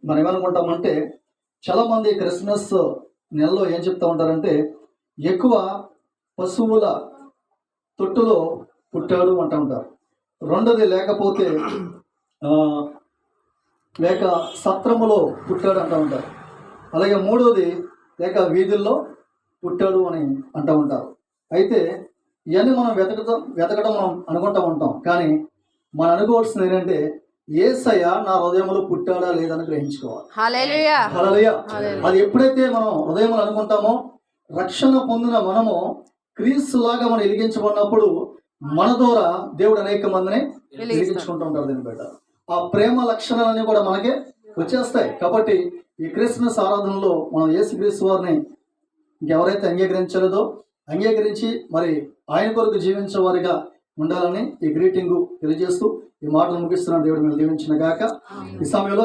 మనం ఏమనుకుంటామంటే చాలా మంది క్రిస్మస్ నెలలో ఏం చెప్తా ఉంటారంటే ఎక్కువ పశువుల తొట్టులో పుట్టాడు అంటూ ఉంటారు. రెండోది లేకపోతే లేక సత్రములో పుట్టాడు అంటూ ఉంటారు. అలాగే మూడోది లేక వీధుల్లో పుట్టాడు అని అంటూ ఉంటారు. అయితే ఇవన్నీ మనం వెతకడం మనం అనుకుంటూ ఉంటాం. కానీ మనం అనుకోవాల్సింది ఏంటంటే యేసయ్య నా హృదయంలో పుట్టాడా లేదని గ్రహించుకోవాలి. హల్లెలూయా. హల్లెలూయా. అది ఎప్పుడైతే మనం హృదయంలో అనుకుంటామో రక్షణ పొందిన మనము క్రీస్తులాగా మనం వెలిగించబడినప్పుడు మన ద్వారా దేవుడు అనేక మందిని వెలిగించుకుంటూ ఉంటారు. దీని బయట ఆ ప్రేమ లక్షణాలన్నీ కూడా మనకే వచ్చేస్తాయి. కాబట్టి ఈ క్రిస్మస్ ఆరాధనలో మనం యేసుక్రీస్తు వారిని ఇంకెవరైతే అంగీకరించలేదో అంగీకరించి మరి ఆయన కొరకు జీవించే వారిగా ఉండాలని ఈ గ్రీటింగ్ తెలియజేస్తూ ఈ మాటలు ముగిస్తున్న దేవుడు మేము దీవించిన గాక. ఈ సమయంలో